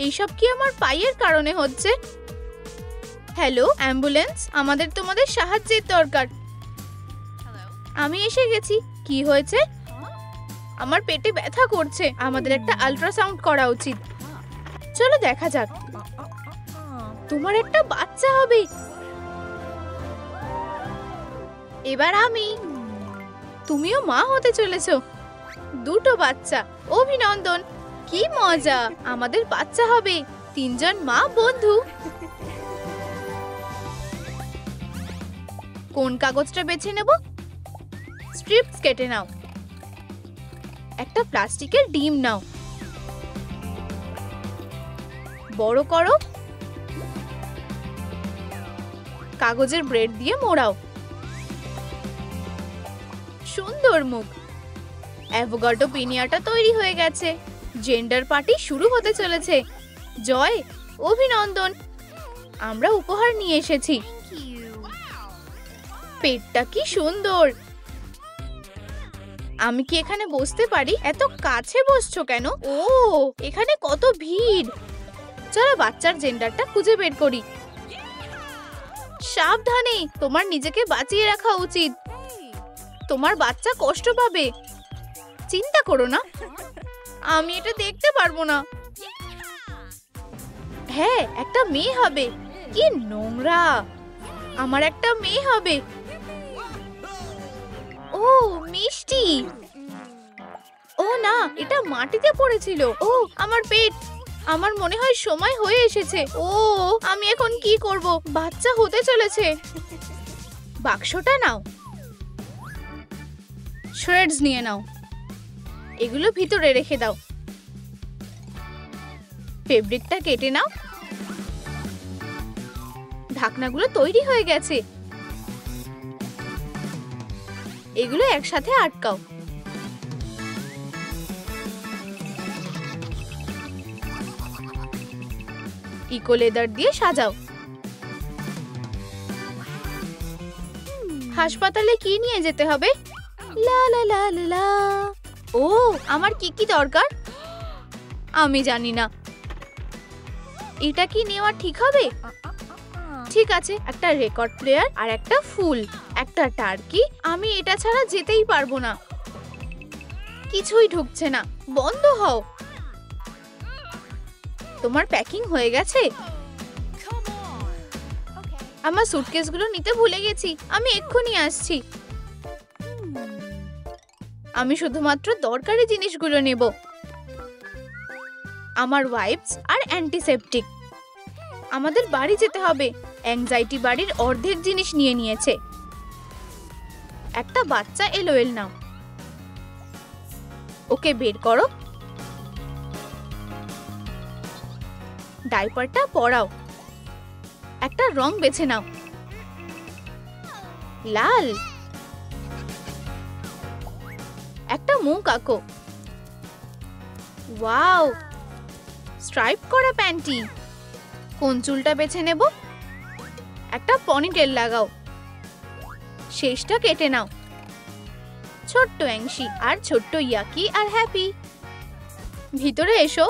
এইসব কি আমার পায়ের কারণে হচ্ছে? হ্যালো অ্যাম্বুলেন্স, আমাদের তোমাদের সাহায্যের দরকার। আমি এসে গেছি। কি হয়েছে? আমার পেটে ব্যথা করছে। আমাদের একটা আল্ট্রাসাউন্ড করা উচিত। চলো দেখা যাক। তোমার একটা বাচ্চা হবে। এবার আমি। তুমিও মা হতে চলেছো। দুটো বাচ্চা, অভিনন্দন। কি মজা, আমাদের বাচ্চা হবে। 3 জন মা বন্ধু। কোন কাগজটা বেছে নেব? স্ট্রিপস কেটে নাও। একটা প্লাস্টিকের ডিম নাও, বড় করো। কাগজের ব্রেড দিয়ে মোড়াও। সুন্দর মুখ। অ্যাভোকাডো পিনিয়াটা তৈরি হয়ে গেছে। জেন্ডার পার্টি শুরু হতে চলেছে। জয়, অভিনন্দন। আমরা উপহার নিয়ে এসেছি। পেটটা কি সুন্দর। আমি কি এখানে বসতে পারি? এত কাছে বসছো কেন? ও, এখানে কত ভিড়। চলো বাচ্চার জেন্ডারটা খুঁজে বের করি। সাবধানে, তোমার নিজেকে বাঁচিয়ে রাখা উচিত। তোমার বাচ্চা কষ্ট পাবে। চিন্তা করো না, আমি এটা দেখতে পারবো না। হ্যাঁ, একটা মেয়ে হবে। কি নোংরা। আমার একটা মেয়ে হবে। ও, মিষ্টি। ও না, এটা মাটিতে পড়েছিল। ও, আমার পেট। আমার মনে হয় সময় হয়ে এসেছে। ও, আমি এখন কি করব? বাচ্চা হতে চলেছে। বাক্সটা নাও, শ্রেডস নিয়ে নাও। এগুলো ভিতরে রেখে দাও। ফেব্রিকটা কেটে নাও। ঢাকনাগুলো তৈরি হয়ে গেছে। এগুলো একসাথে আটকাও। ইকো লেদার দিয়ে সাজাও। হাসপাতালে কি নিয়ে যেতে হবে? লা লা লা লা লা। ও, আমার কি কি দরকার? আমি জানি না। এটা কি নেওয়া ঠিক হবে? ঠিক আছে, একটা রেকর্ড প্লেয়ার আর একটা ফুল, একটা টার্কি। আমি এটা ছাড়া যেতেই পারবো না। কিছুই ঢুকছে না। বন্ধ হও। তোমার প্যাকিং হয়ে গেছে? আমার সুটকেসগুলো নিতে ভুলে গেছি। আমি এক্ষুনি আসছি। আমি শুধুমাত্র দরকারি জিনিসগুলো নেব। আমার ওয়াইপস আর অ্যান্টিসেপটিক। আমাদের বাড়ি যেতে হবে। অ্যাংজাইটি বাড়ির অর্ধেক জিনিস নিয়ে নিয়েছে। একটা বাচ্চা এলোএল নাও। ওকে বের করো। ডাইপারটা পরাও। একটা রং বেছে নাও। লাল। একটা মুখ আঁকো। ওয়াও, স্ট্রাইপ করা প্যান্টি। কোন চুলটা বেছে নেব? একটা পনিটেল লাগাও। শেষটা কেটে নাও। ছোট্ট অ্যাংশি আর ছোট্ট ইয়াকি আর হ্যাপি, ভিতরে এসো।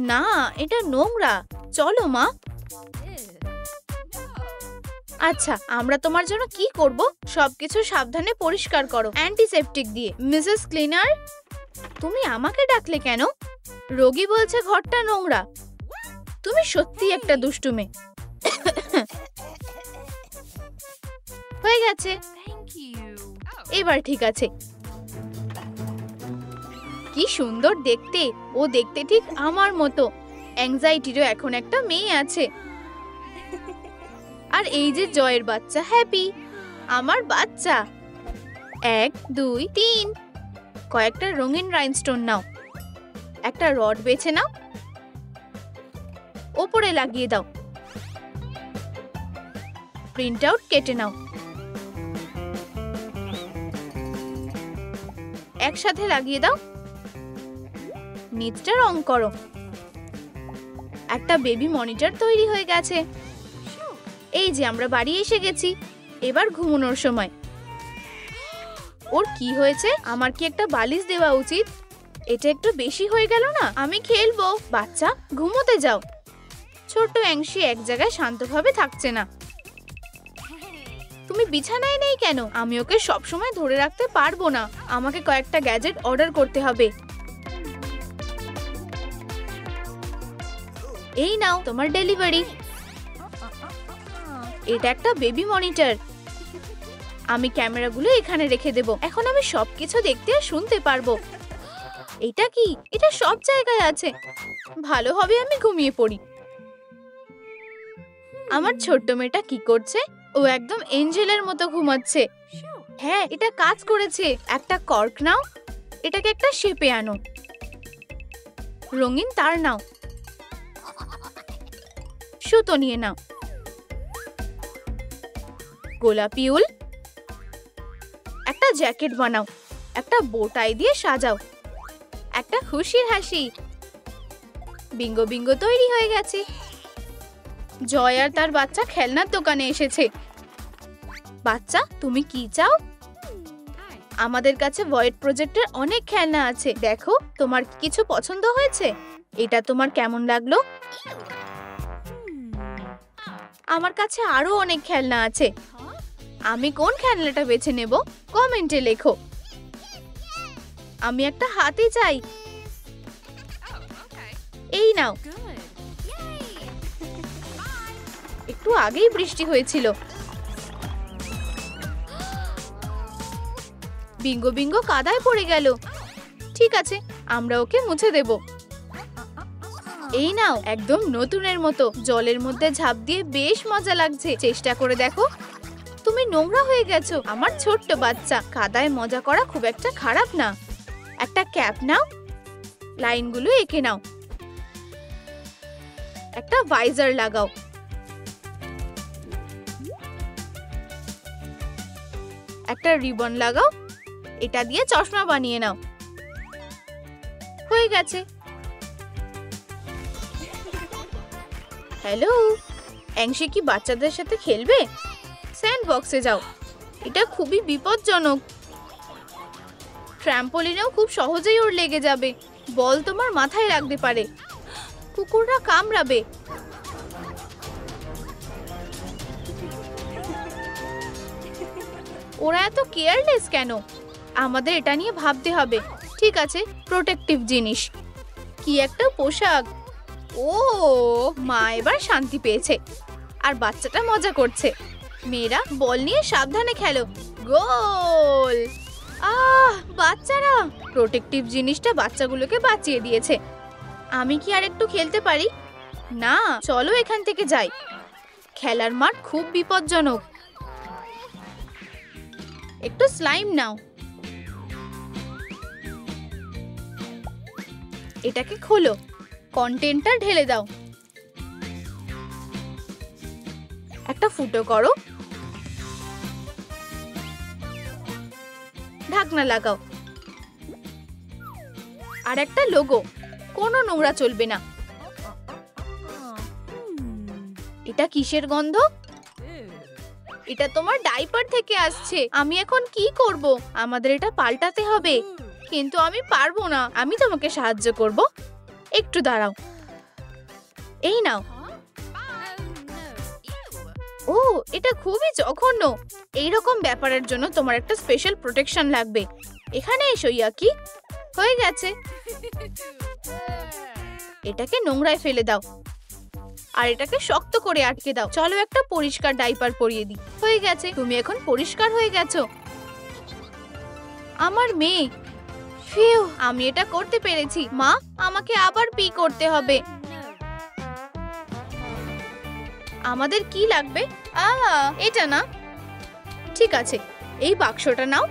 না, এটা নোংরা। চলো মা। আচ্ছা, আমরা তোমার জন্য কি করব? সবকিছু সাবধানে পরিষ্কার করো অ্যান্টিসেপটিক দিয়ে। মিসেস ক্লিনার, তুমি আমাকে ডাকলে কেন? রোগী বলছে ঘরটা নোংরা। তুমি সত্যি একটা দুষ্টু মেয়ে। হয়ে গেছে, এবার ঠিক আছে। কি সুন্দর দেখতে, ও দেখতে ঠিক আমার মতো। অ্যাংজাইটিরও এখন একটা মেয়ে আছে। আর এই যে জয়ের বাচ্চা হ্যাপি, আমার বাচ্চা। 1 2 3, কয়েকটা রঙিন রাইনস্টোন নাও। একটা রড বেছে নাও, ওপরে লাগিয়ে দাও। প্রিন্ট আউট কেটে নাও। একসাথে লাগিয়ে দাও। নিচটা রং করো। একটা বেবি মনিটর তৈরি হয়ে গেছে। এই যে আমরা বাড়ি এসে গেছি, এবার ঘুমানোর সময়। ওর কি হয়েছে? আমার কি একটা বালিশ দেওয়া উচিত? এটা একটু বেশি হয়ে গেল না? আমি খেলবো। বাচ্চা, ঘুমোতে যাও। ছোট্ট অ্যাংশি এক জায়গায় শান্তভাবে থাকছে না। তুমি বিছানায় নেই কেন? আমি ওকে সবসময় ধরে রাখতে পারবো না। আমাকে কয়েকটা গ্যাজেট অর্ডার করতে হবে। এই নাও তোমার ডেলিভারি। এটা একটা বেবি মনিটর। আমি ক্যামেরাগুলো এখানে রেখে দেব। এখন আমি সবকিছু দেখতে আর শুনতে পারবো। এটা কি? এটা সব জায়গায় আছে। ভালো হবে আমি ঘুমিয়ে পড়ি। আমার ছোট্ট মেয়েটা কি করছে? ও একদম এঞ্জেলের মতো ঘুমাচ্ছে। হ্যাঁ, এটা কাজ করেছে। একটা কর্ক নাও, এটাকে একটা শেপে আনো। রঙিন তার নাও, সুতো নিয়ে নাও। গোলাপি উল, একটা জ্যাকেট বানাও। একটা বোটাই দিয়ে সাজাও। একটা খুশির হাসি। বিঙ্গো বিঙ্গো তৈরি হয়ে গেছে। জয় আর তার বাচ্চা খেলনার দোকানে এসেছে। বাচ্চা, তুমি কি চাও? আমাদের কাছে ভয়েড প্রজেক্টের অনেক খেলনা আছে। দেখো, তোমার কিছু পছন্দ হয়েছে? এটা তোমার কেমন লাগলো? আমার কাছে আরো অনেক খেলনা আছে। আমি কোন খেলনাটা বেছে নেব? কমেন্টে লেখো। আমি একটা হাতি চাই। এই নাও। একটু আগেই বৃষ্টি হয়েছিল। বিঙ্গো বিঙ্গো কাদায় পড়ে গেল। ঠিক আছে, আমরা ওকে মুছে দেব। এই নাও, একদম নতুনের মতো। জলের মধ্যে ঝাঁপ দিয়ে বেশ মজা লাগছে। চেষ্টা করে দেখো। তুমি নোংরা হয়ে গেছো আমার ছোট্ট বাচ্চা। কাদায় মজা করা খুব একটা খারাপ না। একটা ক্যাপ নাও, লাইনগুলো এঁকে নাও। একটা ভাইজার লাগাও। একটা রিবন লাগাও। এটা দিয়ে চশমা বানিয়ে নাও। হয়ে গেছে। হ্যালো, অ্যাংশি কি বাচ্চাদের সাথে খেলবে? স্যান্ড বক্সে যাও। এটা খুবই বিপজ্জনক। ট্র্যাম্পোলিনেও খুব সহজেই ওর লেগে যাবে। বল তোমার মাথায় লাগতে পারে। কুকুররা কামড়াবে। ওরা এত কেয়ারলেস কেন? আমাদের এটা নিয়ে ভাবতে হবে। ঠিক আছে, প্রোটেক্টিভ জিনিস। কি একটা পোশাক। ও মা এবার শান্তি পেয়েছে। আর বাচ্চাটা মজা করছে। মেয়েরা বল নিয়ে সাবধানে খেলো। গোল! বাচ্চারা, প্রোটেক্টিভ জিনিসটা বাচ্চাগুলোকে বাঁচিয়ে দিয়েছে। আমি কি আর একটু খেলতে পারি? না, চলো এখান থেকে যাই। খেলার মাঠ খুব বিপজ্জনক। একটু স্লাইম নাও। এটাকে খোলো। কন্টেন্টটা ঢেলে দাও। একটা ফুটো করো। ঢাকনা লাগাও। আর একটা লোগো। কোনো নোংরা চলবে না। এটা কিসের গন্ধ? এটা তোমার ডাইপার থেকে আসছে। আমি এখন কি করব? আমাদের এটা পাল্টাতে হবে। কিন্তু আমি পারবো না। আমি তোমাকে সাহায্য করব। একটু দাঁড়াও। এই নাও। ও, এটা খুবই জঘন্য। এইরকম ব্যাপারের জন্য তোমার একটা স্পেশাল প্রোটেকশন লাগবে। এখানে এসো ইয়াকি। হয়ে গেছে। এটাকে নোংরায় ফেলে দাও আর এটাকে শক্ত করে আটকে দাও। চলো একটা পরিষ্কার ডাইপার পরিয়ে দিই। হয়ে গেছে, তুমি এখন পরিষ্কার হয়ে গেছো। আমার মেয়ে, ফিউ, আমি এটা করতে পেরেছি। মা, আমাকে আবার পি করতে হবে। আমাদের কি লাগবে? এটা না। ঠিক আছে, এই বাক্সটা নাও।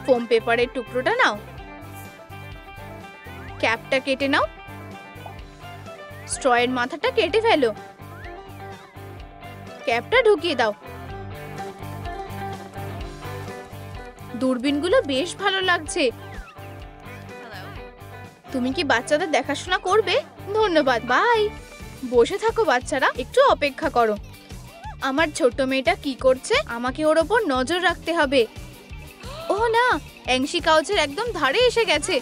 ফোম পেপারের টুকরোটা নাও। ক্যাপটা কেটে নাও। স্ট্রয়ের মাথাটা কেটে ফেলো। ক্যাপটা ঢুকিয়ে দাও। দূরবীনগুলো বেশ ভালো লাগছে। তুমি কি বাচ্চাদের দেখাশোনা করবে? ধন্যবাদ, বাই। বসে থাকো বাচ্চারা, একটু অপেক্ষা করো। আমার ছোট মেয়েটা কি করছে? আমাকে ওর ওপর নজর রাখতে হবে। ও না, অ্যাংশি কাউচের একদম ধারে এসে গেছে।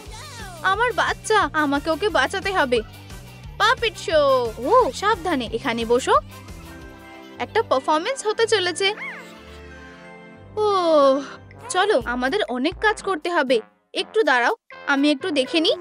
আমার বাচ্চা, আমাকে ওকে বাঁচাতে হবে। Puppet show. ও, সাবধানে, এখানে বসো। একটা পারফরম্যান্স হতে চলেছে। ও, চলো, আমাদের অনেক কাজ করতে হবে। একটু দাঁড়াও, আমি একটু দেখে নিই।